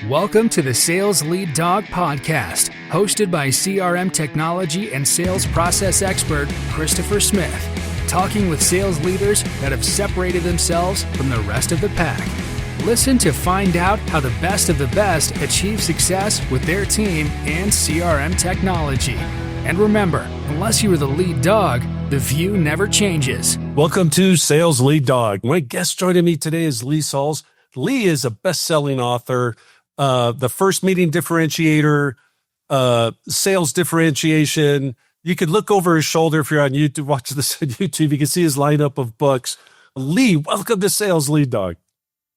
Welcome to the Sales Lead Dog Podcast, hosted by CRM technology and sales process expert Christopher Smith, talking with sales leaders that have separated themselves from the rest of the pack. Listen to find out how the best of the best achieve success with their team and CRM technology. And remember, unless you are the lead dog, the view never changes. Welcome to Sales Lead Dog. My guest joining me today is Lee Salz. Lee is a best-selling author, the First Meeting Differentiator, Sales Differentiation. You could look over his shoulder if you're on YouTube, watch this on YouTube. You can see his lineup of books. Lee, welcome to Sales Lead Dog.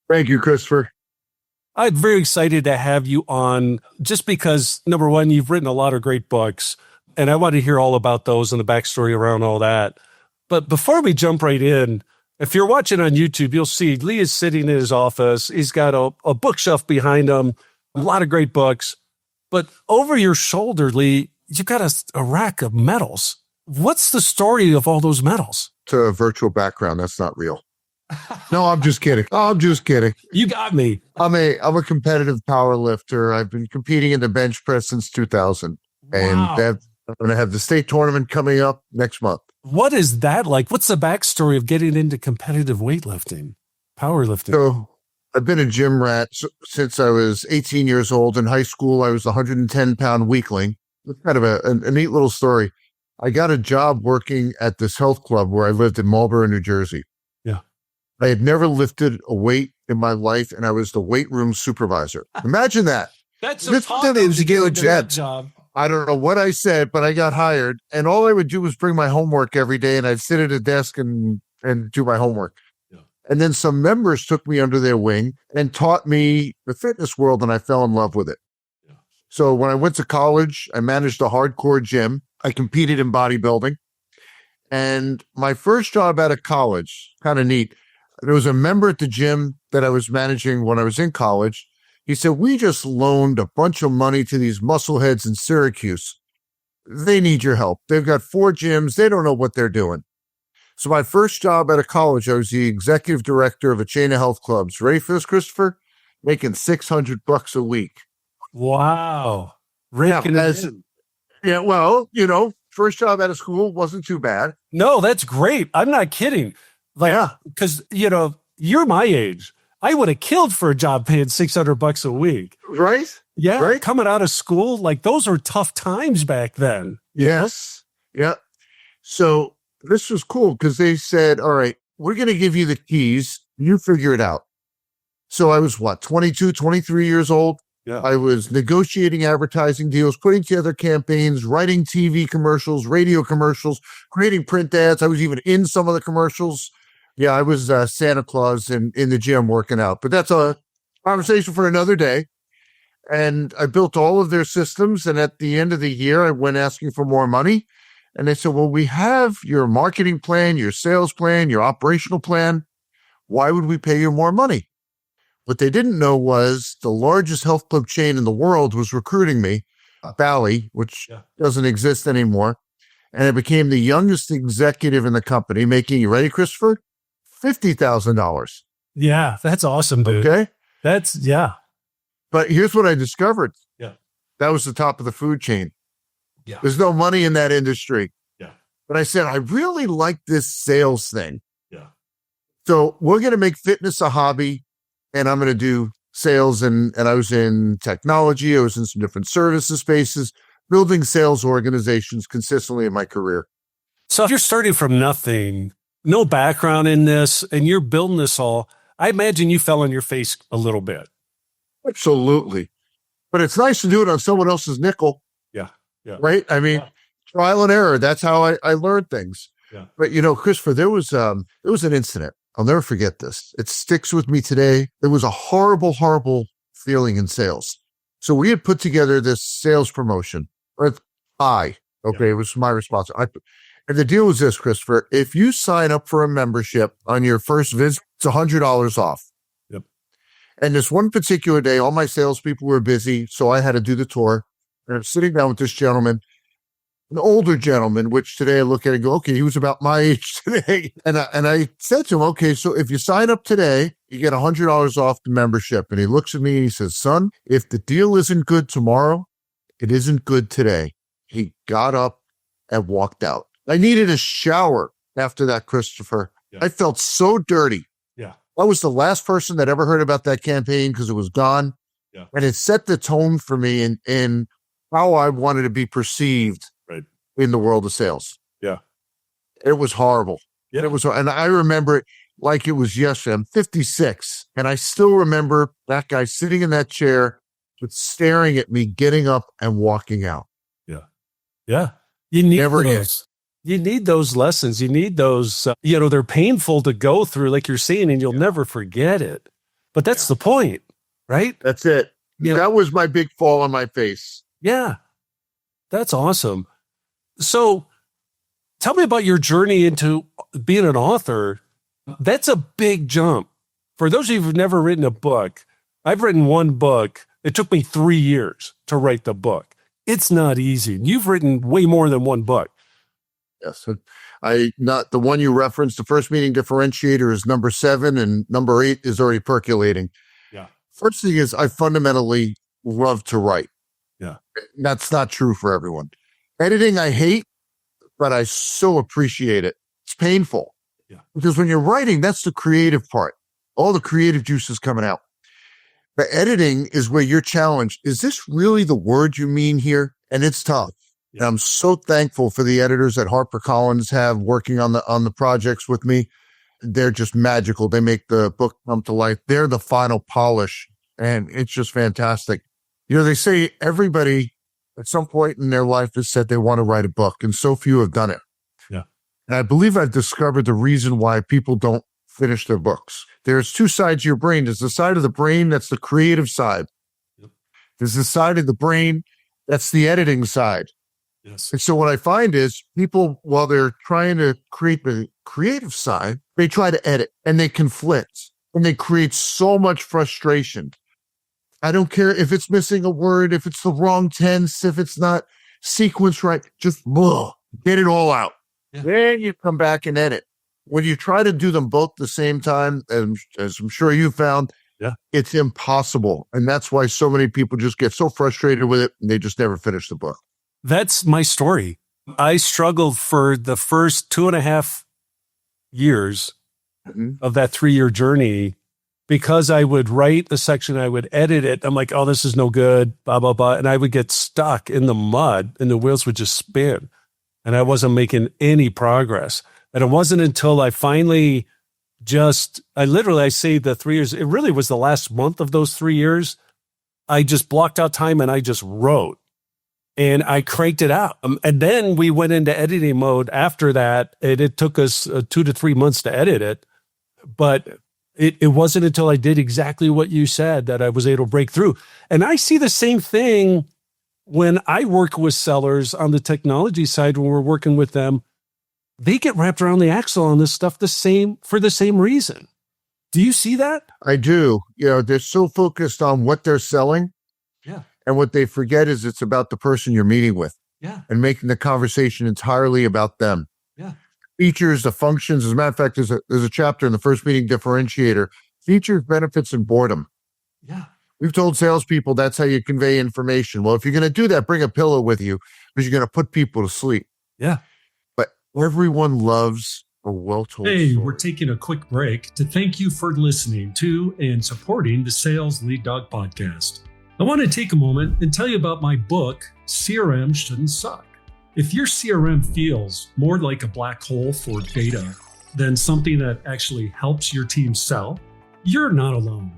Thank you, Christopher. I'm very excited to have you on just because, number one, you've written a lot of great books, and I want to hear all about those and the backstory around all that. But before we jump right in, if you're watching on YouTube, you'll see Lee is sitting in his office. He's got a bookshelf behind him, a lot of great books. But over your shoulder, Lee, you've got a rack of medals. What's the story of all those medals? It's a virtual background. That's not real. No, I'm just kidding. I'm just kidding. You got me. I'm a competitive power lifter. I've been competing in the bench press since 2000. Wow. And I'm going to have the state tournament coming up next month. What is that like? What's the backstory of getting into competitive weightlifting, powerlifting? So I've been a gym rat since I was 18 years old. In high school, I was a 110-pound weakling. It's kind of a neat little story. I got a job working at this health club where I lived in Marlboro, New Jersey. Yeah. I had never lifted a weight in my life, and I was the weight room supervisor. Imagine that. That's a job. I don't know what I said, but I got hired, and all I would do was bring my homework every day, and I'd sit at a desk and do my homework. Yeah. And then some members took me under their wing and taught me the fitness world, and I fell in love with it. Yeah. So when I went to college, I managed a hardcore gym. I competed in bodybuilding. And my first job out of college, kind of neat, there was a member at the gym that I was managing when I was in college. He said, we just loaned a bunch of money to these muscleheads in Syracuse. They need your help. They've got 4 gyms. They don't know what they're doing. So my first job out of college, I was the executive director of a chain of health clubs. Ready for this, Christopher? Making $600 a week. Wow. Yeah, well, first job out of school wasn't too bad. No, that's great. I'm not kidding. Because, you're my age. I would have killed for a job paying $600 a week. Right? Yeah. Right? Coming out of school, those were tough times back then. Yes. Yeah. So this was cool because they said, all right, we're going to give you the keys. You figure it out. So I was 22, 23 years old. Yeah. I was negotiating advertising deals, putting together campaigns, writing TV commercials, radio commercials, creating print ads. I was even in some of the commercials. Yeah, I was Santa Claus in the gym working out, but that's a conversation for another day. And I built all of their systems. And at the end of the year, I went asking for more money. And they said, well, we have your marketing plan, your sales plan, your operational plan. Why would we pay you more money? What they didn't know was the largest health club chain in the world was recruiting me, Valley, which doesn't exist anymore. And I became the youngest executive in the company, making, you ready, Christopher? $50,000. Yeah, that's awesome, dude. Okay. Yeah. But here's what I discovered. Yeah. That was the top of the food chain. Yeah. There's no money in that industry. Yeah. But I said, I really like this sales thing. Yeah. So we're going to make fitness a hobby, and I'm going to do sales. And I was in technology. I was in some different services spaces, building sales organizations consistently in my career. So if you're starting from nothing, no background in this, and you're building this all, I imagine you fell on your face a little bit. Absolutely. But it's nice to do it on someone else's nickel. Yeah. Yeah. Right? I mean, trial and error. That's how I learned things. Yeah. But, Christopher, there was an incident. I'll never forget this. It sticks with me today. There was a horrible, horrible feeling in sales. So we had put together this sales promotion. It was my responsibility. And the deal was this, Christopher, if you sign up for a membership on your first visit, it's $100 off. Yep. And this one particular day, all my salespeople were busy, so I had to do the tour. And I'm sitting down with this gentleman. an older gentleman, which today I look at and go, okay, he was about my age today. And I said to him, okay, so if you sign up today, you get $100 off the membership. And he looks at me and he says, son, if the deal isn't good tomorrow, it isn't good today. He got up and walked out. I needed a shower after that, Christopher. Yeah. I felt so dirty. Yeah. I was the last person that ever heard about that campaign because it was gone. Yeah. And it set the tone for me in how I wanted to be perceived in the world of sales. Yeah. It was horrible. Yeah. And I remember it like it was yesterday. I'm 56 and I still remember that guy sitting in that chair, but staring at me, getting up and walking out. Yeah. Yeah. You need Never those. You need those lessons. You need those, they're painful to go through, like you're saying, and you'll never forget it. But that's the point, right? That's it. That was my big fall on my face. Yeah. That's awesome. So tell me about your journey into being an author. That's a big jump. For those of you who've never written a book, I've written one book. It took me 3 years to write the book. It's not easy. You've written way more than one book. Yes. Not the one you referenced. The First Meeting Differentiator is number 7 and number 8 is already percolating. Yeah. First thing is I fundamentally love to write. Yeah. That's not true for everyone. Editing, I hate, but I so appreciate it. It's painful. Yeah. Because when you're writing, that's the creative part. All the creative juice is coming out. But editing is where you're challenged. Is this really the word you mean here? And it's tough. Yeah. And I'm so thankful for the editors that HarperCollins have working on the projects with me. They're just magical. They make the book come to life. They're the final polish. And it's just fantastic. They say everybody at some point in their life has said they want to write a book, and so few have done it. Yeah. And I believe I've discovered the reason why people don't finish their books. There's 2 sides of your brain. There's the side of the brain that's the creative side. Yep. There's the side of the brain that's the editing side. Yes. And so what I find is people, while they're trying to create the creative side, they try to edit and they conflict and they create so much frustration. I don't care if it's missing a word, if it's the wrong tense, if it's not sequenced right, just get it all out. Yeah. Then you come back and edit. When you try to do them both at the same time, as I'm sure you found, it's impossible. And that's why so many people just get so frustrated with it and they just never finish the book. That's my story. I struggled for the first 2.5 years of that 3-year journey because I would write a section, I would edit it. I'm like, oh, this is no good, blah, blah, blah. And I would get stuck in the mud and the wheels would just spin. And I wasn't making any progress. And it wasn't until I finally I say the 3 years, it really was the last month of those 3 years. I just blocked out time and I just wrote. And I cranked it out. And then we went into editing mode after that. And it took us 2 to 3 months to edit it. But it wasn't until I did exactly what you said that I was able to break through. And I see the same thing when I work with sellers on the technology side, when we're working with them. They get wrapped around the axle on this stuff for the same reason. Do you see that? I do. They're so focused on what they're selling. Yeah. And what they forget is it's about the person you're meeting with. Yeah. And making the conversation entirely about them. Yeah. Features, the functions. As a matter of fact, there's a chapter in the First Meeting Differentiator. Features, benefits, and boredom. Yeah. We've told salespeople that's how you convey information. Well, if you're going to do that, bring a pillow with you because you're going to put people to sleep. Yeah. But everyone loves a well-told Hey, story. we're taking a quick break to thank you for listening to and supporting the Sales Lead Dog podcast. I want to take a moment and tell you about my book, CRM Shouldn't Suck. If your CRM feels more like a black hole for data than something that actually helps your team sell, you're not alone.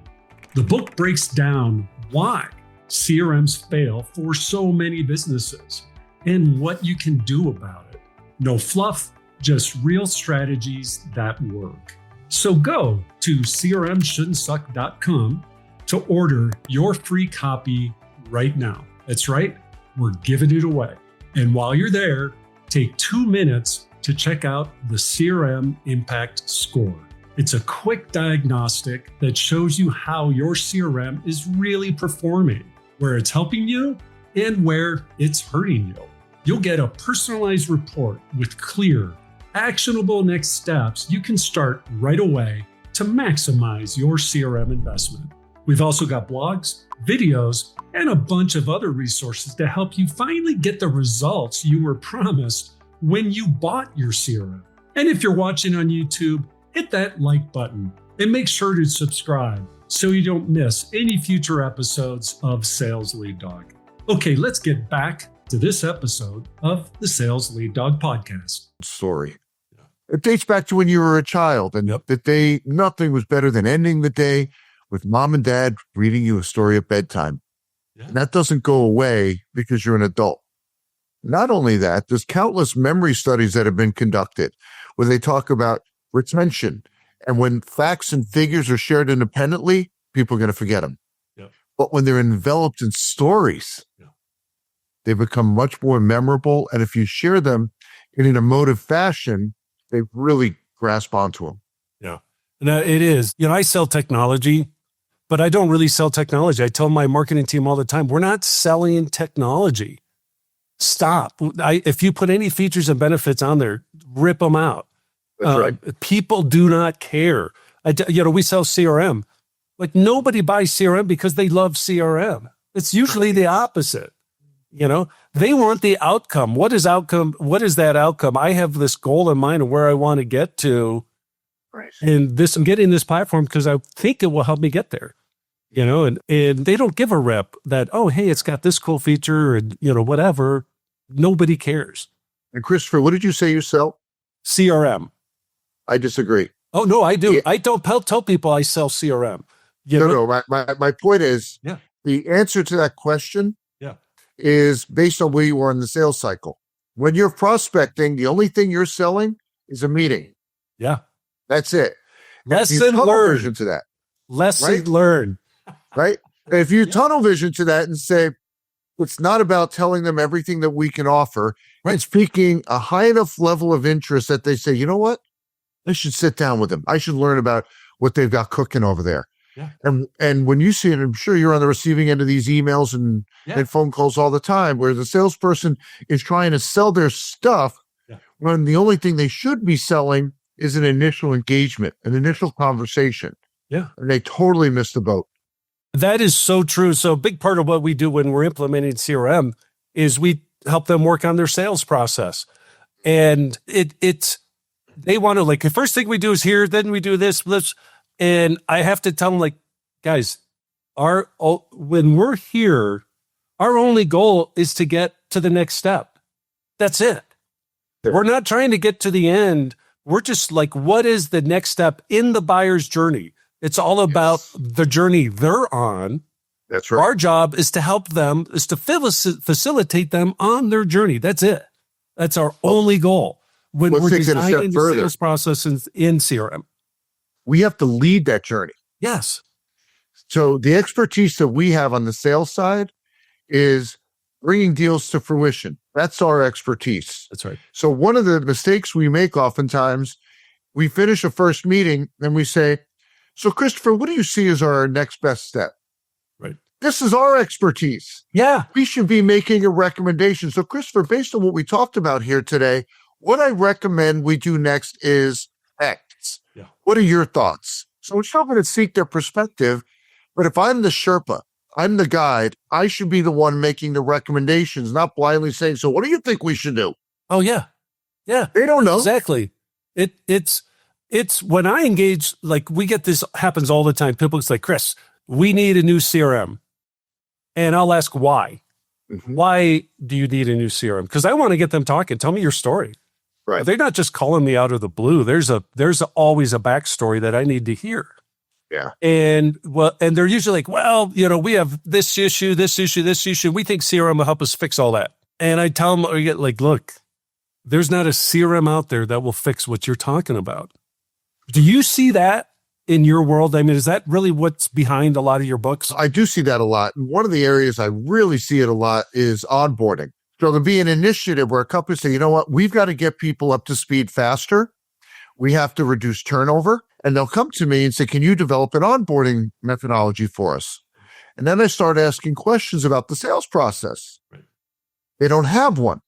The book breaks down why CRMs fail for so many businesses and what you can do about it. No fluff, just real strategies that work. So go to crmshouldn'tsuck.com to order your free copy right now. That's right, we're giving it away. And while you're there, take 2 minutes to check out the CRM Impact Score. It's a quick diagnostic that shows you how your CRM is really performing, where it's helping you and where it's hurting you. You'll get a personalized report with clear, actionable next steps you can start right away to maximize your CRM investment. We've also got blogs, videos, and a bunch of other resources to help you finally get the results you were promised when you bought your CRM. And if you're watching on YouTube, hit that like button and make sure to subscribe so you don't miss any future episodes of Sales Lead Dog. Okay, let's get back to this episode of the Sales Lead Dog podcast. Story. It dates back to when you were a child, and that day, nothing was better than ending the day with mom and dad reading you a story at bedtime. Yeah. And that doesn't go away because you're an adult. Not only that, there's countless memory studies that have been conducted where they talk about retention. And when facts and figures are shared independently, people are going to forget them. Yeah. But when they're enveloped in stories, they become much more memorable. And if you share them in an emotive fashion, they really grasp onto them. Yeah. No, it is. I sell technology, but I don't really sell technology. I tell my marketing team all the time, we're not selling technology. Stop. If you put any features and benefits on there, rip them out. That's right. People do not care. We sell CRM. Like, nobody buys CRM because they love CRM. It's usually the opposite. They want the outcome. What is outcome? What is that outcome? I have this goal in mind of where I want to get to. Right. And I'm getting this platform because I think it will help me get there. And they don't give a rep that, oh, hey, it's got this cool feature and, whatever. Nobody cares. And Christopher, what did you say you sell? CRM. I disagree. Oh, no, I do. Yeah. I don't tell people I sell CRM. My point is the answer to that question is based on where you are in the sales cycle. When you're prospecting, the only thing you're selling is a meeting. Yeah. That's it. Lesson learned. Vision to that. Lesson learned. Right? If you tunnel vision to that and say, it's not about telling them everything that we can offer. Right. It's piquing a high enough level of interest that they say, you know what? I should sit down with them. I should learn about what they've got cooking over there. Yeah. And when you see it, I'm sure you're on the receiving end of these emails and phone calls all the time where the salesperson is trying to sell their stuff when the only thing they should be selling is an initial engagement, an initial conversation. Yeah. And they totally missed the boat. That is so true. So a big part of what we do when we're implementing CRM is we help them work on their sales process. And they want to, the first thing we do is here, then we do this. And I have to tell them, guys, when we're here, our only goal is to get to the next step. That's it. Sure. We're not trying to get to the end. We're just what is the next step in the buyer's journey? It's all about the journey they're on. That's right. Our job is to help them, is to facilitate them on their journey. That's it. That's our only goal when we're designing the sales process in CRM. We have to lead that journey. Yes. So the expertise that we have on the sales side is bringing deals to fruition. That's our expertise. That's right. So one of the mistakes we make oftentimes, we finish a first meeting and we say, so Christopher, what do you see as our next best step? Right. This is our expertise. Yeah. We should be making a recommendation. So Christopher, based on what we talked about here today, what I recommend we do next is X. Yeah. What are your thoughts? So it's not going to seek their perspective, but if I'm the Sherpa, I'm the guide, I should be the one making the recommendations, not blindly saying, so what do you think we should do? Oh, yeah. Yeah. They don't know. Exactly. It's when I engage, we get this happens all the time. People's like, Chris, we need a new CRM. And I'll ask why. Mm-hmm. Why do you need a new CRM? Because I want to get them talking. Tell me your story. Right. They're not just calling me out of the blue. There's always a backstory that I need to hear. Yeah. And they're usually we have this issue. We think CRM will help us fix all that. And I tell them, look, there's not a CRM out there that will fix what you're talking about. Do you see that in your world? I mean, is that really what's behind a lot of your books? I do see that a lot. And one of the areas I really see it a lot is onboarding. So there'll be an initiative where a company say, you know what, we've got to get people up to speed faster. We have to reduce turnover. And they'll come to me and say, can you develop an onboarding methodology for us? And then I start asking questions about the sales process. Right. They don't have one.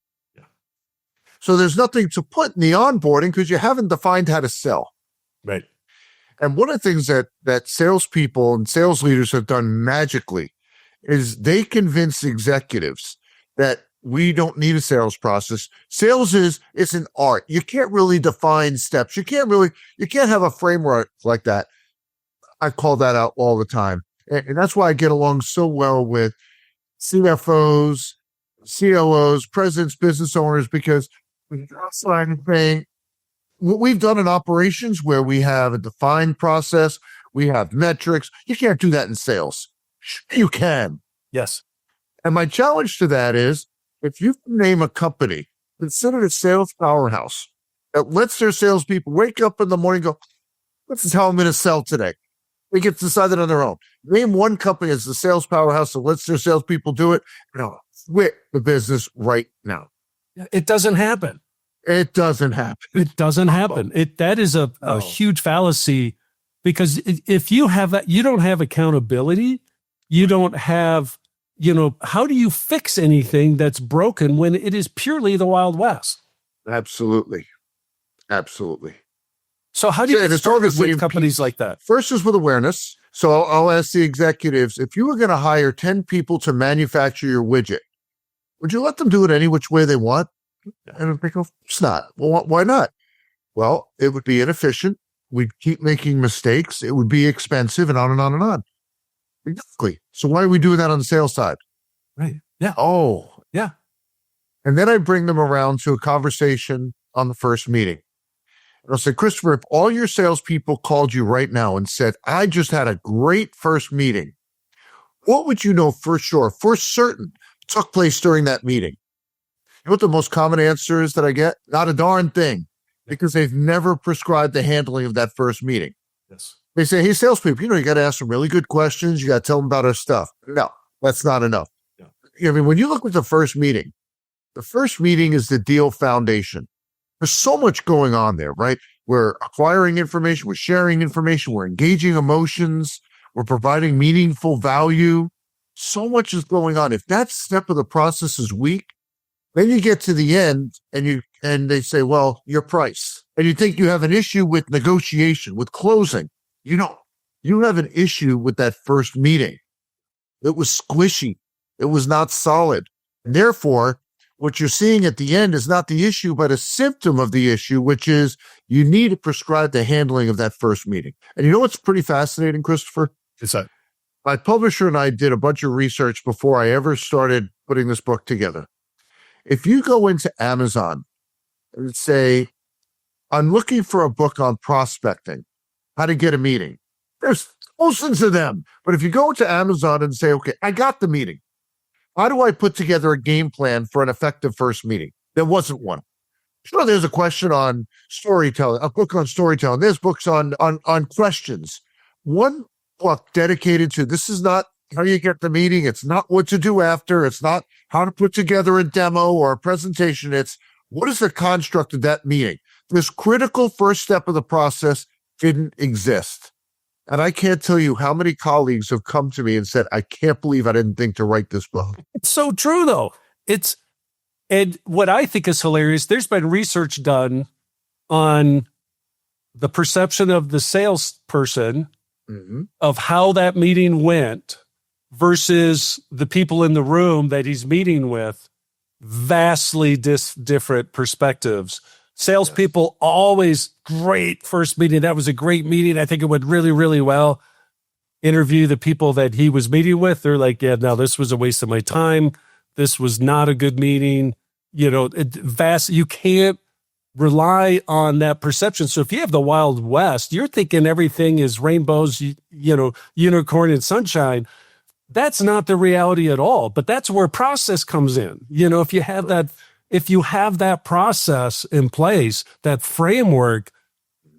So there's nothing to put in the onboarding because you haven't defined how to sell. Right. And one of the things that salespeople and sales leaders have done magically is they convince executives that we don't need a sales process. Sales is an art. You can't really define steps. You can't have a framework like that. I call that out all the time. And that's why I get along so well with CFOs, COOs, presidents, business owners, because that's what I'm saying. What we've done in operations where we have a defined process, we have metrics. You can't do that in sales. You can. Yes. And my challenge to that is, if you name a company considered a sales powerhouse that lets their salespeople wake up in the morning and go, this is how I'm going to sell today. They get decided on their own. Name one company as the sales powerhouse that lets their salespeople do it. No, quit the business right now. It doesn't happen. It doesn't happen. It doesn't happen. That is a huge fallacy, because if you have that, you don't have accountability. You don't have, how do you fix anything that's broken when it is purely the Wild West? Absolutely. Absolutely. So how do you start with companies like that? First is with awareness. So I'll ask the executives, if you were going to hire 10 people to manufacture your widget, would you let them do it any which way they want? And they go, it's not. Well, why not? Well, it would be inefficient. We'd keep making mistakes. It would be expensive, and on and on and on. Exactly. So why are we doing that on the sales side? Right. Yeah. Oh. Yeah. And then I bring them around to a conversation on the first meeting. And I'll say, Christopher, if all your salespeople called you right now and said, I just had a great first meeting, what would you know for sure, for certain, took place during that meeting? You know what the most common answer is that I get? Not a darn thing, because they've never prescribed the handling of that first meeting. Yes. They say, hey, salespeople, you got to ask some really good questions. You got to tell them about our stuff. No, that's not enough. Yeah. When you look at the first meeting is the deal foundation. There's so much going on there, right? We're acquiring information. We're sharing information. We're engaging emotions. We're providing meaningful value. So much is going on. If that step of the process is weak, then you get to the end and they say, well, your price. And you think you have an issue with negotiation, with closing. You don't. You have an issue with that first meeting. It was squishy. It was not solid. And therefore, what you're seeing at the end is not the issue, but a symptom of the issue, which is you need to prescribe the handling of that first meeting. And you know what's pretty fascinating, Christopher? It's that my publisher and I did a bunch of research before I ever started putting this book together. If you go into Amazon and say, I'm looking for a book on prospecting, how to get a meeting, there's thousands of them. But if you go to Amazon and say, okay, I got the meeting. How do I put together a game plan for an effective first meeting? There wasn't one. Sure, there's a question on storytelling, a book on storytelling. There's books on questions. One book dedicated to this is not how you get the meeting. It's not what to do after. It's not how to put together a demo or a presentation. It's what is the construct of that meeting? This critical first step of the process didn't exist. And I can't tell you how many colleagues have come to me and said, I can't believe I didn't think to write this book. It's so true, though. And what I think is hilarious, there's been research done on the perception of the salesperson of how that meeting went versus the people in the room that he's meeting with. Vastly different perspectives. Salespeople always great first meeting. That was a great meeting. I think it went really, really well. Interview the people that he was meeting with. They're like, yeah, no, this was a waste of my time. This was not a good meeting. You can't rely on that perception. So if you have the Wild West, you're thinking everything is rainbows, unicorn and sunshine. That's not the reality at all. But that's where process comes in. If you have that process in place, that framework,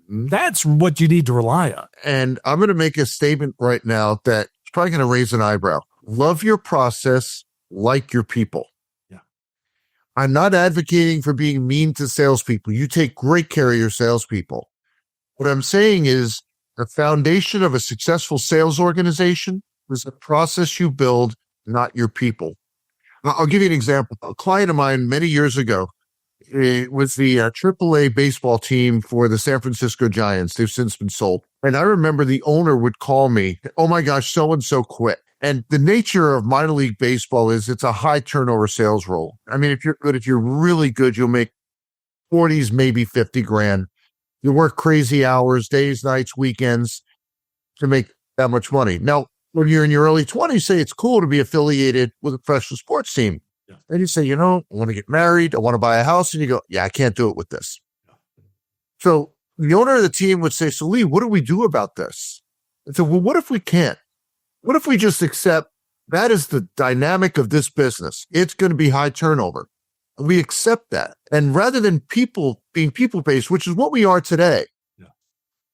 that's what you need to rely on. And I'm going to make a statement right now that's probably going to raise an eyebrow. Love your process like your people. Yeah. I'm not advocating for being mean to salespeople. You take great care of your salespeople. What I'm saying is the foundation of a successful sales organization is the process you build, not your people. I'll give you an example. A client of mine many years ago It was the AAA baseball team for the San Francisco Giants. They've since been sold. And I remember the owner would call me, oh my gosh, so-and-so quit. And the nature of minor league baseball is it's a high turnover sales role. I mean, if you're really good, you'll make 40s, maybe 50 grand. You work crazy hours, days, nights, weekends to make that much money. Now, when you're in your early 20s, say it's cool to be affiliated with a professional sports team. Yeah. And you say, I want to get married. I want to buy a house. And you go, yeah, I can't do it with this. Yeah. So the owner of the team would say, so Lee, what do we do about this? And so, well, what if we can't? What if we just accept that is the dynamic of this business? It's going to be high turnover. We accept that. And rather than being people-based, which is what we are today, yeah,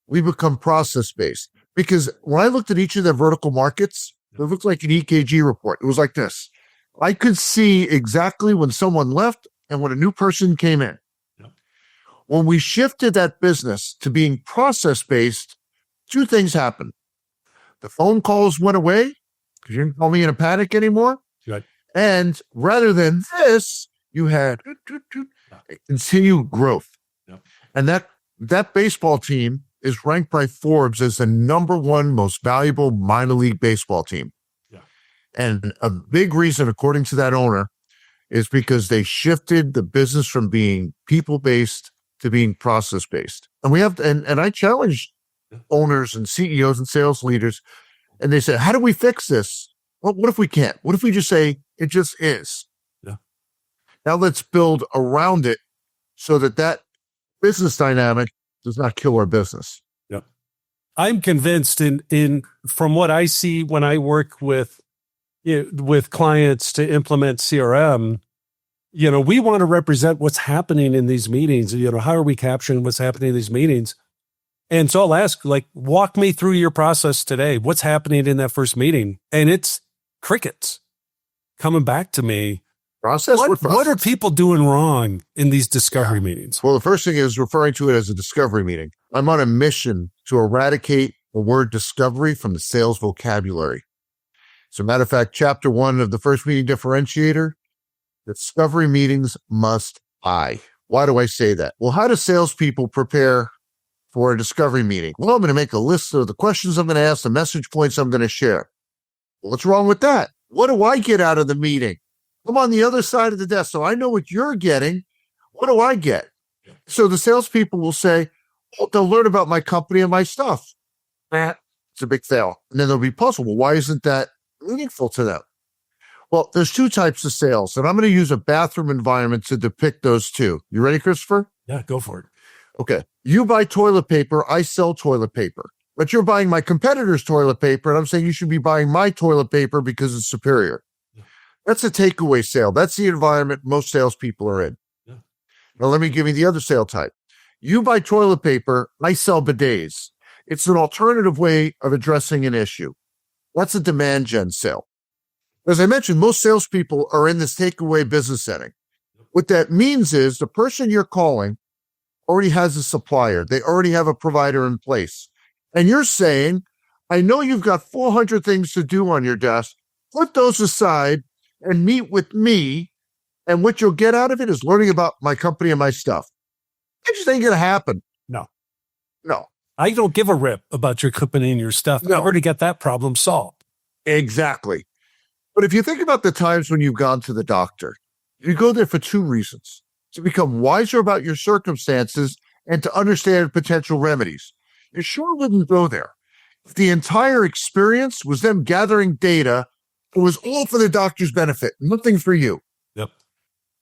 we become process-based. Because when I looked at each of their vertical markets, it looked like an EKG report. It was like this. I could see exactly when someone left and when a new person came in. Yeah. When we shifted that business to being process-based, two things happened. The phone calls went away because you didn't call me in a panic anymore. Right. And rather than this, you had continued growth. Yeah. And that baseball team is ranked by Forbes as the number one most valuable minor league baseball team. Yeah. And a big reason, according to that owner, is because they shifted the business from being people-based to being process-based. And we have, and I challenged owners and CEOs and sales leaders, and they said, how do we fix this? Well, what if we can't? What if we just say it just is? Yeah. Now let's build around it so that business dynamic does not kill our business. Yep. I'm convinced in from what I see when I work with clients to implement CRM, we want to represent what's happening in these meetings. How are we capturing what's happening in these meetings? And so I'll ask, walk me through your process today. What's happening in that first meeting? And it's crickets coming back to me. Process? What are people doing wrong in these discovery meetings? Well, the first thing is referring to it as a discovery meeting. I'm on a mission to eradicate the word discovery from the sales vocabulary. As a matter of fact, chapter 1 of the First Meeting Differentiator, discovery meetings must die. Why do I say that? Well, how do salespeople prepare for a discovery meeting? Well, I'm going to make a list of the questions I'm going to ask, the message points I'm going to share. Well, what's wrong with that? What do I get out of the meeting? I'm on the other side of the desk, so I know what you're getting. What do I get? So the salespeople will say, well, they'll learn about my company and my stuff. It's a big fail. And then they'll be puzzled. Well, why isn't that meaningful to them? Well, there's two types of sales, and I'm going to use a bathroom environment to depict those two. You ready, Christopher? Yeah, go for it. Okay. You buy toilet paper, I sell toilet paper. But you're buying my competitor's toilet paper, and I'm saying you should be buying my toilet paper because it's superior. Yeah. That's a takeaway sale. That's the environment most salespeople are in. Yeah. Now, let me give you the other sale type. You buy toilet paper, I sell bidets. It's an alternative way of addressing an issue. That's a demand gen sale. As I mentioned, most salespeople are in this takeaway business setting. What that means is the person you're calling already has a supplier. They already have a provider in place. And you're saying, I know you've got 400 things to do on your desk. Put those aside and meet with me. And what you'll get out of it is learning about my company and my stuff. It just ain't going to happen. No. I don't give a rip about your company and your stuff. No. I've already got that problem solved. Exactly. But if you think about the times when you've gone to the doctor, you go there for two reasons: to become wiser about your circumstances and to understand potential remedies. You sure wouldn't go there if the entire experience was them gathering data. It was all for the doctor's benefit, nothing for you. Yep.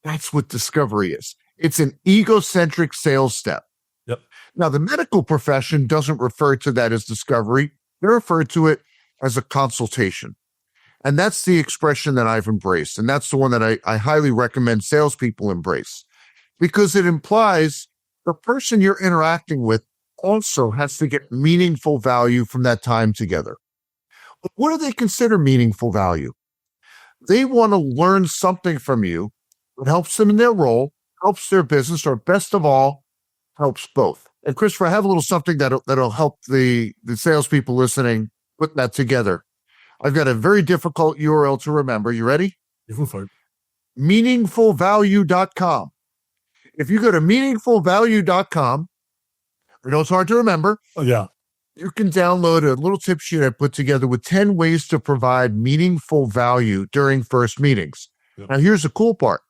That's what discovery is. It's an egocentric sales step. Yep. Now, the medical profession doesn't refer to that as discovery. They refer to it as a consultation. And that's the expression that I've embraced. And that's the one that I highly recommend salespeople embrace, because it implies the person you're interacting with also has to get meaningful value from that time together. But what do they consider meaningful value? They want to learn something from you that helps them in their role, helps their business, or best of all, helps both. And Christopher, I have a little something that'll help the salespeople listening put that together. I've got a very difficult URL to remember. You ready? Go for it. Meaningfulvalue.com. If you go to meaningfulvalue.com, I know it's hard to remember. Oh, yeah. You can download a little tip sheet I put together with 10 ways to provide meaningful value during first meetings. Yep. Now, here's the cool part.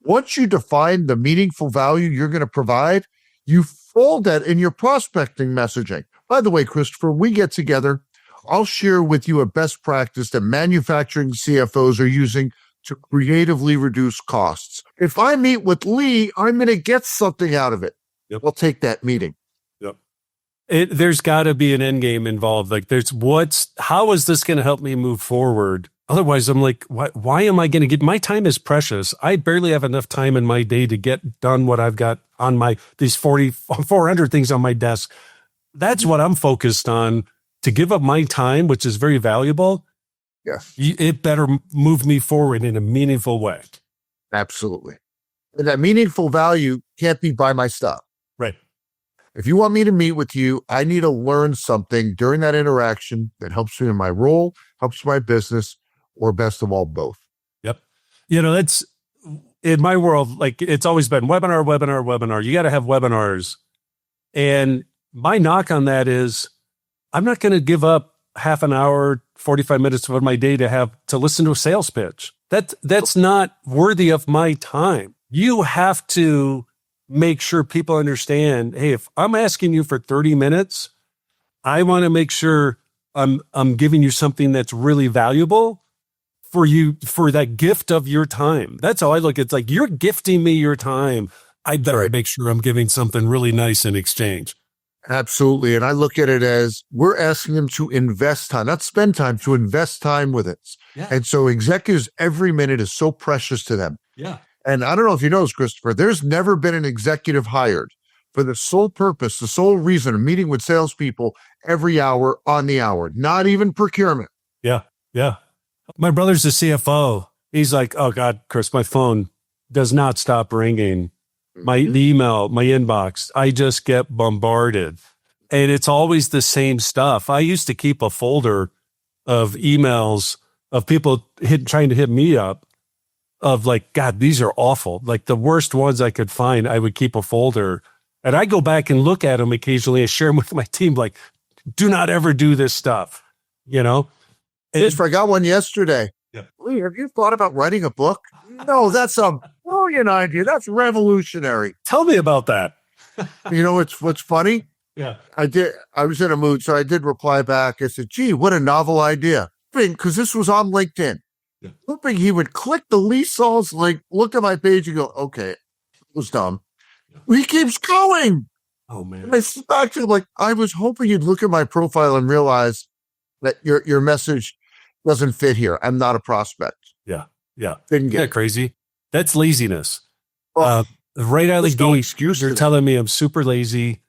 Once you define the meaningful value you're going to provide, you fold that in your prospecting messaging. By the way, Christopher, we get together. I'll share with you a best practice that manufacturing CFOs are using to creatively reduce costs. If I meet with Lee, I'm going to get something out of it. Yep. We'll take that meeting. Yep. There's got to be an end game involved. Like how is this going to help me move forward? Otherwise, I'm like, why am I going to get, my time is precious. I barely have enough time in my day to get done what I've got on these 400 things on my desk. That's what I'm focused on. To give up my time, which is very valuable. Yes. It better move me forward in a meaningful way. Absolutely. And that meaningful value can't be by my stuff. Right. If you want me to meet with you, I need to learn something during that interaction that helps me in my role, helps my business, or best of all, both. Yep. That's in my world, like it's always been webinar. You got to have webinars. And my knock on that is I'm not going to give up half an hour, 45 minutes of my day to listen to a sales pitch. That's not worthy of my time. You have to make sure people understand, hey, if I'm asking you for 30 minutes, I want to make sure I'm giving you something that's really valuable for you, for that gift of your time. That's how I look. It's like, you're gifting me your time. I better make sure I'm giving something really nice in exchange. Absolutely. And I look at it as we're asking them to invest time, not spend time, to invest time with it. Yeah. And so executives, every minute is so precious to them. Yeah. And I don't know if you know this, Christopher, there's never been an executive hired for the sole purpose, the sole reason of meeting with salespeople every hour on the hour, not even procurement. Yeah. Yeah. My brother's a CFO. He's like, oh God, Chris, my phone does not stop ringing. The email, my inbox, I just get bombarded. And it's always the same stuff. I used to keep a folder of emails of people trying to hit me up of like, God, these are awful. Like the worst ones I could find, I would keep a folder. And I go back and look at them occasionally and share them with my team. Like, do not ever do this stuff, I got one yesterday. Yeah. Lee, have you thought about writing a book? No, that's a brilliant idea. That's revolutionary. Tell me about that. What's funny? Yeah. I was in a mood, so I did reply back. I said, gee, what a novel idea. Because this was on LinkedIn. Yeah. Hoping he would click the Lee Salz link, look at my page and go, okay, it was dumb. Yeah. He keeps going. Oh, man. And I sit back to him like, I was hoping you'd look at my profile and realize that your message doesn't fit here. I'm not a prospect. Yeah. Yeah. Didn't get it. Crazy. That's laziness. Well, right out of the no gate, excuse. You're telling me I'm super lazy.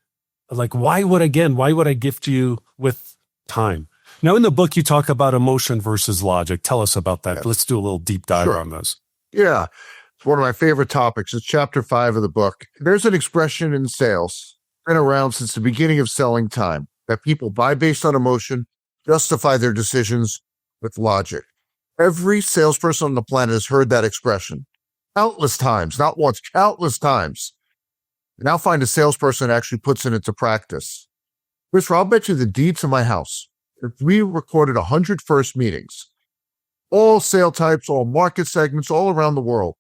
Like, why would I gift you with time? Now, in the book, you talk about emotion versus logic. Tell us about that. Yes. Let's do a little deep dive on this. Yeah. It's one of my favorite topics. It's chapter 5 of the book. There's an expression in sales, been around since the beginning of selling time, that people buy based on emotion, justify their decisions with logic. Every salesperson on the planet has heard that expression countless times, not once, countless times. Now find a salesperson that actually puts it into practice. Christopher, I'll bet you the deed to my house. If we recorded 100 first meetings, all sale types, all market segments, all around the world,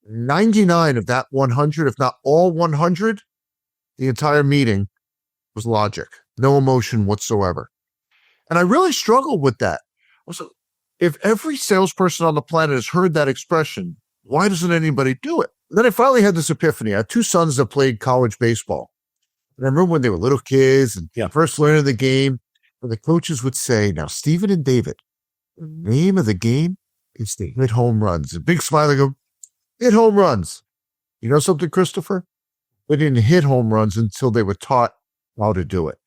99 of that 100, if not all 100, the entire meeting was logic, no emotion whatsoever. And I really struggled with that. Also, if every salesperson on the planet has heard that expression, why doesn't anybody do it? And then I finally had this epiphany. I have 2 sons that played college baseball. And I remember when they were little kids and first learning the game, and the coaches would say, now, Stephen and David, the name of the game is to hit home runs. A big smile, they go, hit home runs. You know something, Christopher? They didn't hit home runs until they were taught how to do it.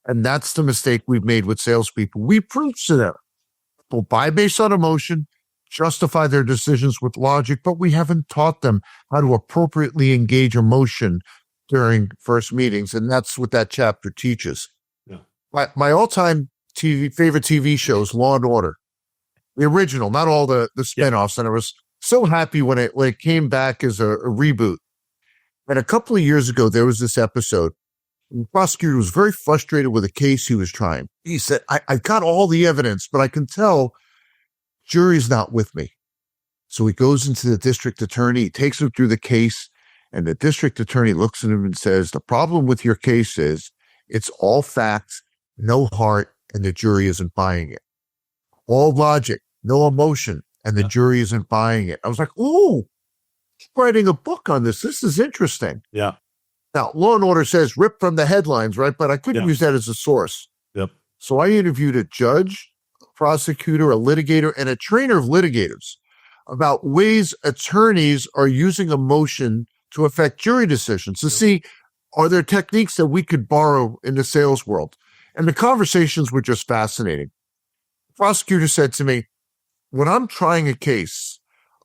And that's the mistake we've made with salespeople. We preach to them. People buy based on emotion, justify their decisions with logic, but we haven't taught them how to appropriately engage emotion during first meetings. And that's what that chapter teaches. Yeah. My all-time favorite TV shows, Law and Order, the original, not all the spinoffs. And I was so happy when it came back as a reboot. And a couple of years ago, there was this episode. The prosecutor was very frustrated with a case he was trying. He said, I've got all the evidence, but I can tell jury's not with me. So he goes into the district attorney, he takes him through the case, and the district attorney looks at him and says, the problem with your case is it's all facts, no heart, and the jury isn't buying it. All logic, no emotion, and the jury isn't buying it. I was like, ooh, I'm writing a book on this. This is interesting. Yeah. Now, Law & Order says rip from the headlines, right? But I couldn't use that as a source. Yep. So I interviewed a judge, a prosecutor, a litigator, and a trainer of litigators about ways attorneys are using emotion to affect jury decisions, to see, are there techniques that we could borrow in the sales world? And the conversations were just fascinating. The prosecutor said to me, when I'm trying a case,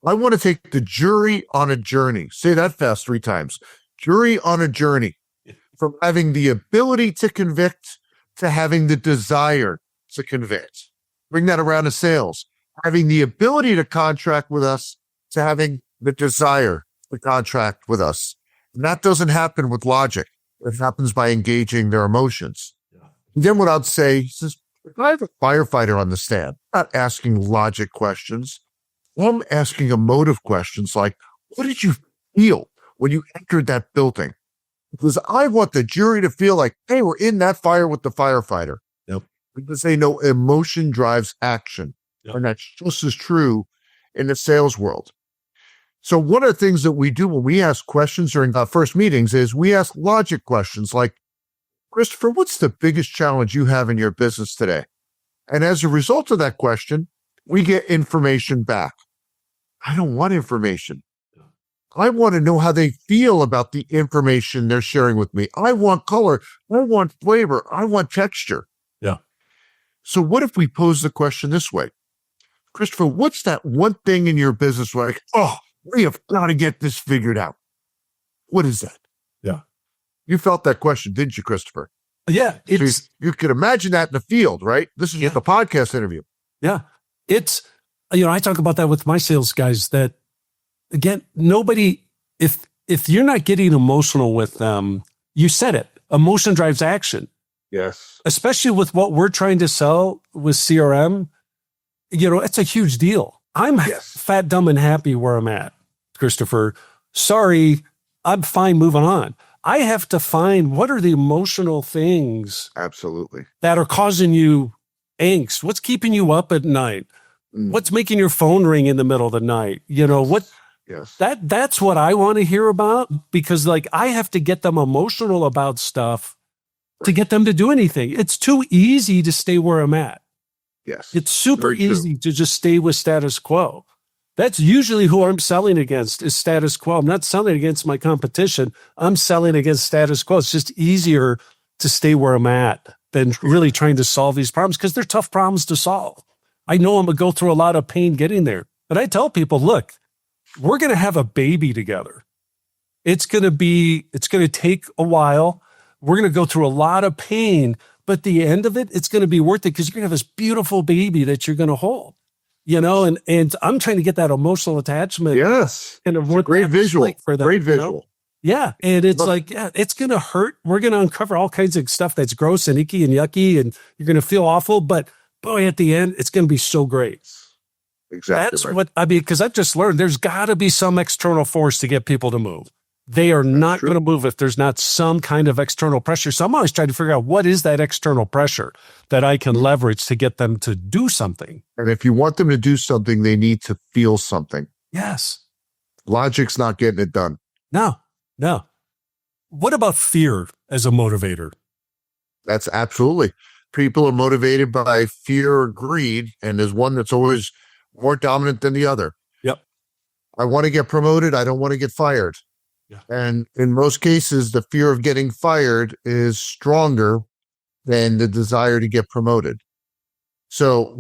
I want to take the jury on a journey. Say that fast 3 times. Jury on a journey from having the ability to convict to having the desire to convict. Bring that around to sales. Having the ability to contract with us to having the desire to contract with us. And that doesn't happen with logic. It happens by engaging their emotions. And then what I'd say, he says, if I have a firefighter on the stand, I'm not asking logic questions. I'm asking emotive questions like, what did you feel when you entered that building? Because I want the jury to feel like, hey, we're in that fire with the firefighter. Yep. Because they know emotion drives action. Yep. And that's just as true in the sales world. So one of the things that we do when we ask questions during our first meetings is we ask logic questions like, Christopher, what's the biggest challenge you have in your business today? And as a result of that question, we get information back. I don't want information. I want to know how they feel about the information they're sharing with me. I want color. I want flavor. I want texture. Yeah. So what if we pose the question this way? Christopher, what's that one thing in your business where like, oh, we have got to get this figured out? What is that? Yeah. You felt that question, didn't you, Christopher? Yeah. It's, so you could imagine that in the field, right? This is the podcast interview. Yeah. It's, I talk about that with my sales guys that, again, nobody, if you're not getting emotional with them, you said it, emotion drives action. Yes. Especially with what we're trying to sell with CRM, it's a huge deal. I'm fat, dumb, and happy where I'm at, Christopher. Sorry, I'm fine moving on. I have to find what are the emotional things absolutely that are causing you angst. What's keeping you up at night? What's making your phone ring in the middle of the night? What? Yes. That's what I want to hear about, because I have to get them emotional about stuff to get them to do anything. It's too easy to stay where I'm at. Yes. It's super easy to just stay with status quo. That's usually who I'm selling against is status quo. I'm not selling against my competition. I'm selling against status quo. It's just easier to stay where I'm at than really trying to solve these problems because they're tough problems to solve. I know I'm going to go through a lot of pain getting there. But I tell people, look, we're going to have a baby together. It's going to take a while. We're going to go through a lot of pain, but the end of it, it's going to be worth it because you're going to have this beautiful baby that you're going to hold, and I'm trying to get that emotional attachment. Yes. And a great visual like for them, great visual. Yeah. And it's it's going to hurt. We're going to uncover all kinds of stuff that's gross and icky and yucky, and you're going to feel awful, but boy, at the end, it's going to be so great. Exactly. That's what I mean, because I've just learned there's got to be some external force to get people to move. They are not going to move if there's not some kind of external pressure. So I'm always trying to figure out what is that external pressure that I can leverage to get them to do something. And if you want them to do something, they need to feel something. Yes. Logic's not getting it done. No. What about fear as a motivator? That's absolutely. People are motivated by fear or greed, and there's one that's always more dominant than the other. Yep. I want to get promoted. I don't want to get fired. Yeah. And in most cases, the fear of getting fired is stronger than the desire to get promoted. So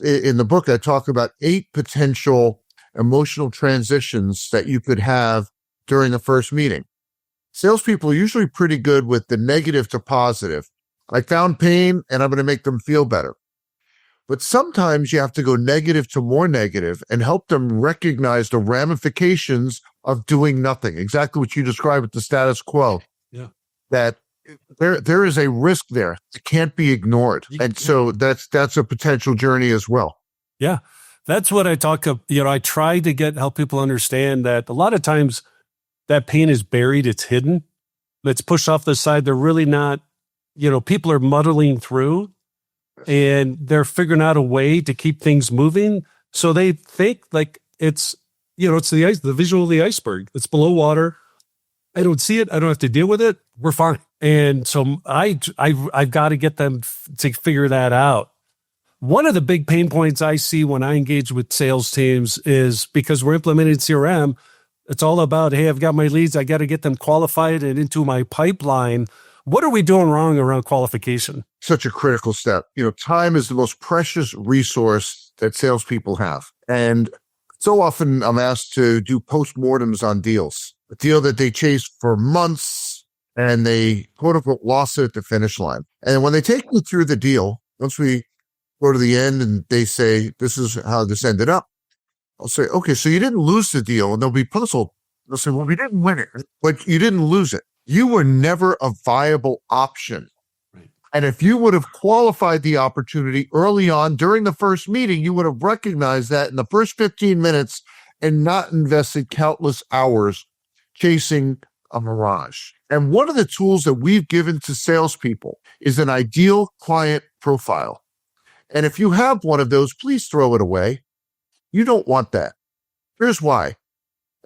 in the book, I talk about 8 potential emotional transitions that you could have during the first meeting. Salespeople are usually pretty good with the negative to positive. I found pain and I'm going to make them feel better. But sometimes you have to go negative to more negative and help them recognize the ramifications of doing nothing. Exactly what you described with the status quo. Yeah. That there is a risk there. It can't be ignored. And so that's a potential journey as well. Yeah. That's what I talk of. I try to help people understand that a lot of times that pain is buried, it's hidden, it's pushed off the side. They're really not, people are muddling through and they're figuring out a way to keep things moving. So they think like it's the visual of the iceberg. It's below water. I don't see it. I don't have to deal with it. We're fine. And so I've got to get them to figure that out. One of the big pain points I see when I engage with sales teams is because we're implementing CRM, it's all about, hey, I've got my leads. I got to get them qualified and into my pipeline. What are we doing wrong around qualification? Such a critical step. Time is the most precious resource that salespeople have. And so often I'm asked to do postmortems on deals, a deal that they chased for months and they quote unquote lost it at the finish line. And when they take me through the deal, once we go to the end and they say, this is how this ended up, I'll say, okay, so you didn't lose the deal. And they'll be puzzled. They'll say, well, we didn't win it, but you didn't lose it. You were never a viable option. Right. And if you would have qualified the opportunity early on during the first meeting, you would have recognized that in the first 15 minutes and not invested countless hours chasing a mirage. And one of the tools that we've given to salespeople is an ideal client profile. And if you have one of those, please throw it away. You don't want that. Here's why.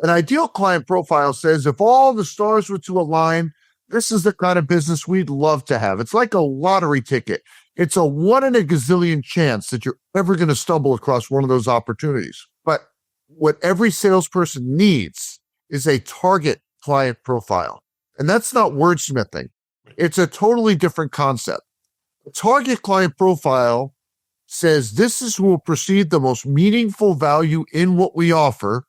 An ideal client profile says if all the stars were to align, this is the kind of business we'd love to have. It's like a lottery ticket. It's a 1 in a gazillion chance that you're ever going to stumble across one of those opportunities. But what every salesperson needs is a target client profile. And that's not wordsmithing. It's a totally different concept. A target client profile says this is who will perceive the most meaningful value in what we offer,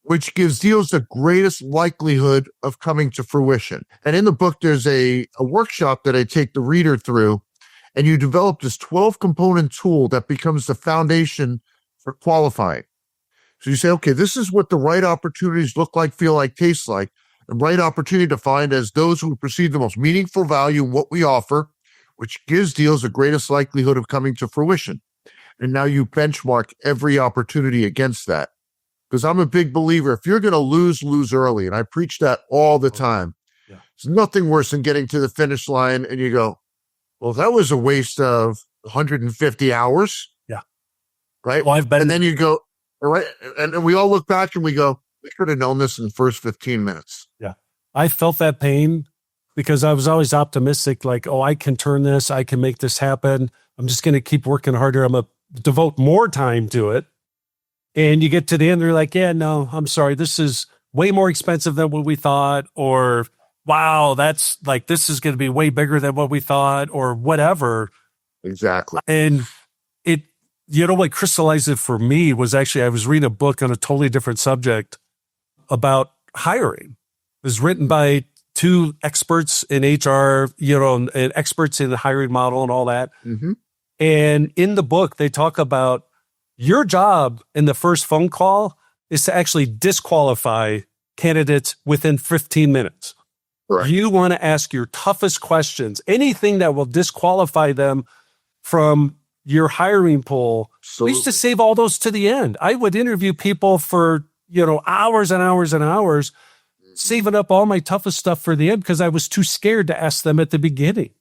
which gives deals the greatest likelihood of coming to fruition. And in the book, there's a workshop that I take the reader through, and you develop this 12-component tool that becomes the foundation for qualifying. So you say, okay, this is what the right opportunities look like, feel like, taste like. The right opportunity defined as those who perceive the most meaningful value in what we offer, which gives deals the greatest likelihood of coming to fruition. And now you benchmark every opportunity against that. Because I'm a big believer, if you're going to lose early. And I preach that all the time. Yeah. There's nothing worse than getting to the finish line and you go, well, that was a waste of 150 hours. Yeah. Right? Well, and then you go, all right. And we all look back and we go, we could have known this in the first 15 minutes. Yeah. I felt that pain because I was always optimistic, like, oh, I can turn this. I can make this happen. I'm just going to keep working harder. I'm going to devote more time to it. And you get to the end, they're like, yeah, no, I'm sorry. This is way more expensive than what we thought. Or, wow, that's like, this is going to be way bigger than what we thought or whatever. Exactly. And what crystallized it for me was actually, I was reading a book on a totally different subject about hiring. It was written by two experts in HR, and experts in the hiring model and all that. Mm-hmm. And in the book, they talk about your job in the first phone call is to actually disqualify candidates within 15 minutes. Right. You want to ask your toughest questions, anything that will disqualify them from your hiring pool. Absolutely. We used to save all those to the end. I would interview people for, hours and hours and hours, saving up all my toughest stuff for the end because I was too scared to ask them at the beginning.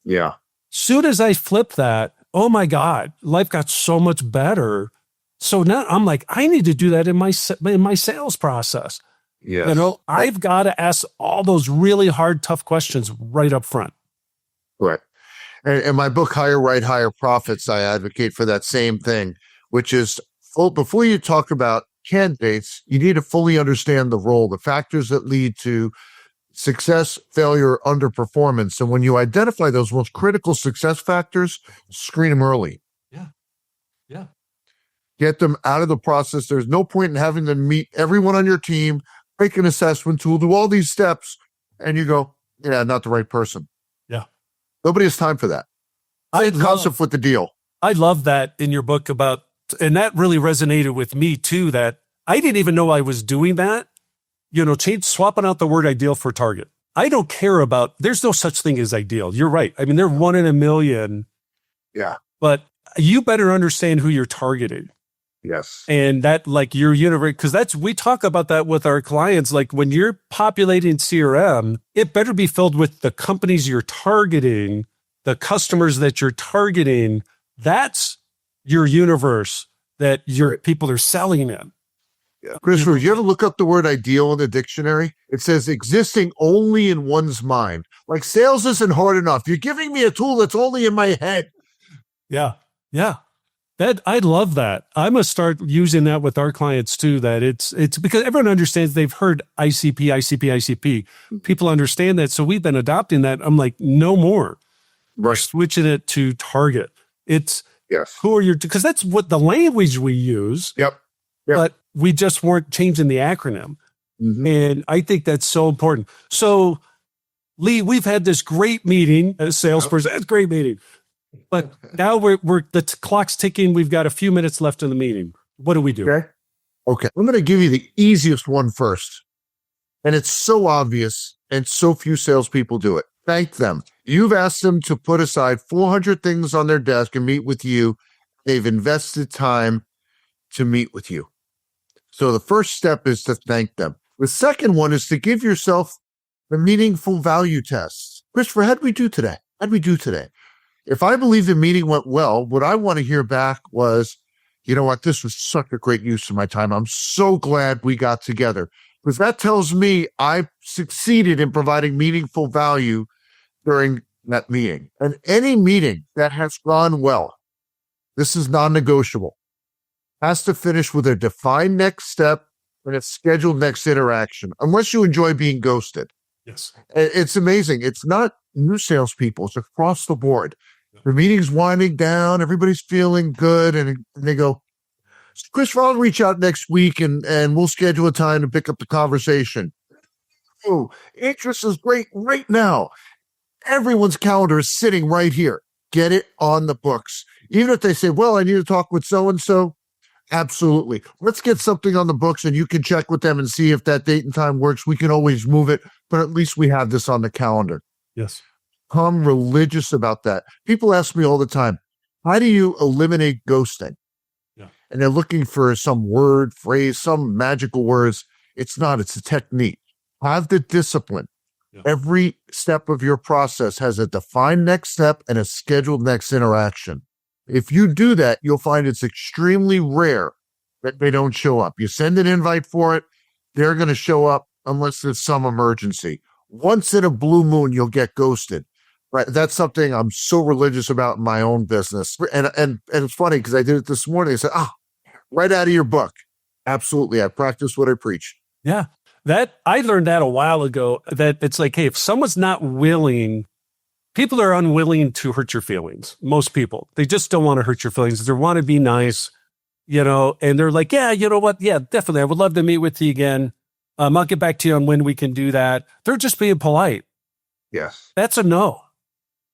Yeah. Soon as I flipped that, oh my God, life got so much better. So now I'm like, I need to do that in my sales process. Yeah. I've got to ask all those really hard, tough questions right up front. Right. And in my book, Hire Right, Hire Profits, I advocate for that same thing, which is before you talk about candidates, you need to fully understand the role, the factors that lead to success, failure, underperformance. And when you identify those most critical success factors, screen them early. Yeah. Yeah. Get them out of the process. There's no point in having them meet everyone on your team, make an assessment tool, do all these steps, and you go, yeah, not the right person. Yeah. Nobody has time for that. Concept with the deal. I love that in your book and that really resonated with me too, that I didn't even know I was doing that swapping out the word ideal for target. I don't care about, there's no such thing as ideal. You're right. I mean, they're 1 in a million. Yeah. But you better understand who you're targeting. Yes. And that, like, your universe, because we talk about that with our clients. Like, when you're populating CRM, it better be filled with the companies you're targeting, the customers that you're targeting. That's your universe that your people are selling in. Yeah. Christopher, you ever look up the word ideal in the dictionary? It says existing only in one's mind. Like, sales isn't hard enough. You're giving me a tool that's only in my head. Yeah. Yeah. I love that. I'm going to start using that with our clients too, that it's because everyone understands, they've heard ICP. People understand that. So we've been adopting that. I'm like, no more. Right. We're switching it to target. It's who are your, because that's what the language we use. Yep. But we just weren't changing the acronym. Mm-hmm. And I think that's so important. So, Lee, we've had this great meeting as a salesperson. That's a great meeting. But now the clock's ticking. We've got a few minutes left in the meeting. What do we do? Okay. I'm going to give you the easiest one first. And it's so obvious, and so few salespeople do it. Thank them. You've asked them to put aside 400 things on their desk and meet with you. They've invested time to meet with you. So the first step is to thank them. The second one is to give yourself the meaningful value test. Christopher, how'd we do today? If I believe the meeting went well, what I want to hear back was, you know what, this was such a great use of my time. I'm so glad we got together. Because that tells me I succeeded in providing meaningful value during that meeting. And any meeting that has gone well, this is non-negotiable, has to finish with a defined next step and a scheduled next interaction, unless you enjoy being ghosted. Yes. It's amazing. It's not new salespeople. It's across the board. The meeting's winding down. Everybody's feeling good. And they go, Christopher, I'll reach out next week and we'll schedule a time to pick up the conversation. Oh, interest is great right now. Everyone's calendar is sitting right here. Get it on the books. Even if they say, well, I need to talk with so-and-so. Absolutely. Let's get something on the books and you can check with them and see if that date and time works. We can always move it, but at least we have this on the calendar. Yes. I'm religious about that. People ask me all the time, how do you eliminate ghosting? Yeah. And they're looking for some word, phrase, some magical words. It's not. It's a technique. Have the discipline. Yeah. Every step of your process has a defined next step and a scheduled next interaction. If you do that, you'll find it's extremely rare that they don't show up. You send an invite for it, they're going to show up unless there's some emergency. Once in a blue moon, you'll get ghosted. Right? That's something I'm so religious about in my own business. And it's funny because I did it this morning. I said, right out of your book. Absolutely. I practice what I preach. Yeah. I learned that a while ago, that it's like, hey, if someone's not willing, people are unwilling to hurt your feelings. Most people, they just don't want to hurt your feelings. They want to be nice, and they're like, yeah, you know what? Yeah, definitely. I would love to meet with you again. I'll get back to you on when we can do that. They're just being polite. Yes. That's a no.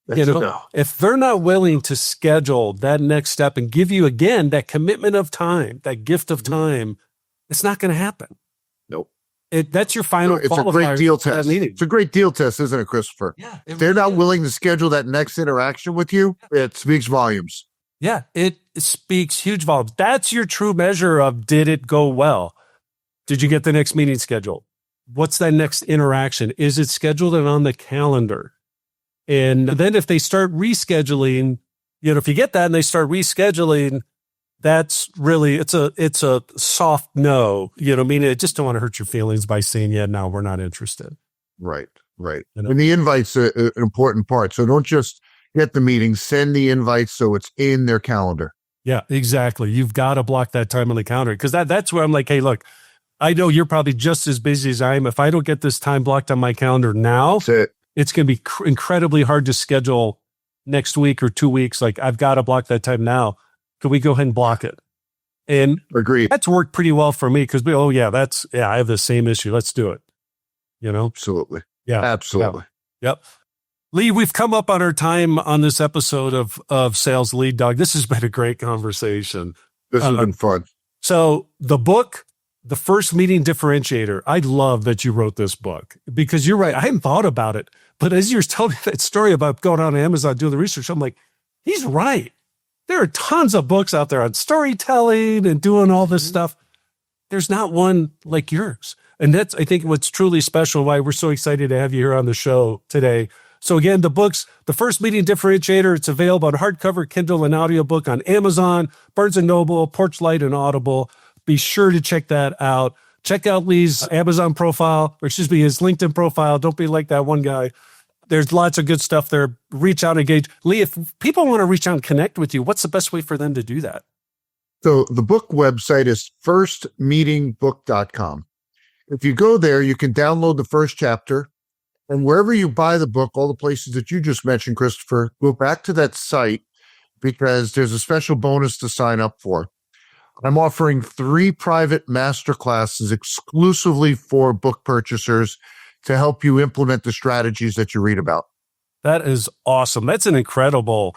That's a no. If they're not willing to schedule that next step and give you, again, that commitment of time, that gift of time, it's not going to happen. Nope. That's your final It's a great deal test. It's a great deal test, isn't it, Christopher? Yeah. If they're not willing to schedule that next interaction with you, it speaks volumes. Yeah, it speaks huge volumes. That's your true measure of, did it go well? Did you get the next meeting scheduled? What's that next interaction? Is it scheduled and on the calendar? And then if they start rescheduling, if you get that and they start rescheduling, that's really, it's a soft no. I just don't want to hurt your feelings by saying, yeah, no, we're not interested. Right. And the invite's an important part. So don't just get the meeting, send the invite so it's in their calendar. Yeah, exactly. You've got to block that time on the calendar, because that's where I'm like, hey, look, I know you're probably just as busy as I am. If I don't get this time blocked on my calendar now, it's going to be incredibly hard to schedule next week or 2 weeks. Like, I've got to block that time now. Could we go ahead and block it? And agreed. That's worked pretty well for me, because I have the same issue. Let's do it. Absolutely. Yeah, absolutely. Yeah. Yep. Lee, we've come up on our time on this episode of Sales Lead Dog. This has been a great conversation. This has been fun. So the book, The First Meeting Differentiator. I love that you wrote this book because you're right. I hadn't thought about it. But as you're telling me that story about going on Amazon, doing the research, I'm like, he's right. There are tons of books out there on storytelling and doing all this stuff. There's not one like yours. And that's, I think, what's truly special, why we're so excited to have you here on the show today. So again, the book's The First Meeting Differentiator. It's available on hardcover, Kindle, and audiobook on Amazon, Barnes & Noble, Porchlight, and Audible. Be sure to check that out. Check out Lee's Amazon profile, or excuse me, his LinkedIn profile. Don't be like that one guy. There's lots of good stuff there. Reach out, engage. Lee, if people want to reach out and connect with you, what's the best way for them to do that? So the book website is firstmeetingbook.com. If you go there, you can download the first chapter. And wherever you buy the book, all the places that you just mentioned, Christopher, go back to that site because there's a special bonus to sign up for. I'm offering 3 private masterclasses exclusively for book purchasers to help you implement the strategies that you read about. That is awesome. That's an incredible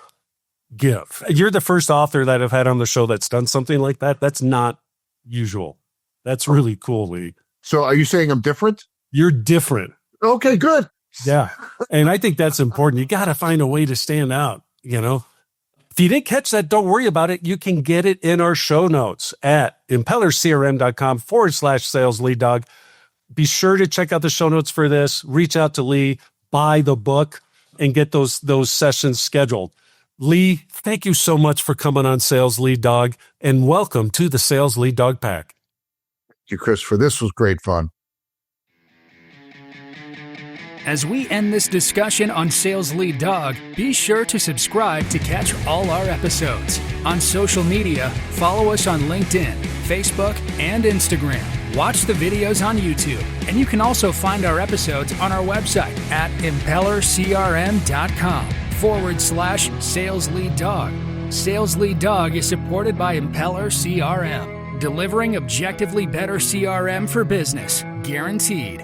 gift. You're the first author that I've had on the show that's done something like that. That's not usual. That's really cool, Lee. So are you saying I'm different? You're different. Okay, good. Yeah. And I think that's important. You got to find a way to stand out, you know? If you didn't catch that, don't worry about it. You can get it in our show notes at impellercrm.com/salesleaddog. Be sure to check out the show notes for this. Reach out to Lee, buy the book, and get those sessions scheduled. Lee, thank you so much for coming on Sales Lead Dog, and welcome to the Sales Lead Dog Pack. Thank you, Christopher. This was great fun. As we end this discussion on Sales Lead Dog, be sure to subscribe to catch all our episodes. On social media, follow us on LinkedIn, Facebook, and Instagram. Watch the videos on YouTube, and you can also find our episodes on our website at impellercrm.com/Sales Lead Dog. Sales Lead Dog is supported by Impeller CRM, delivering objectively better CRM for business, guaranteed.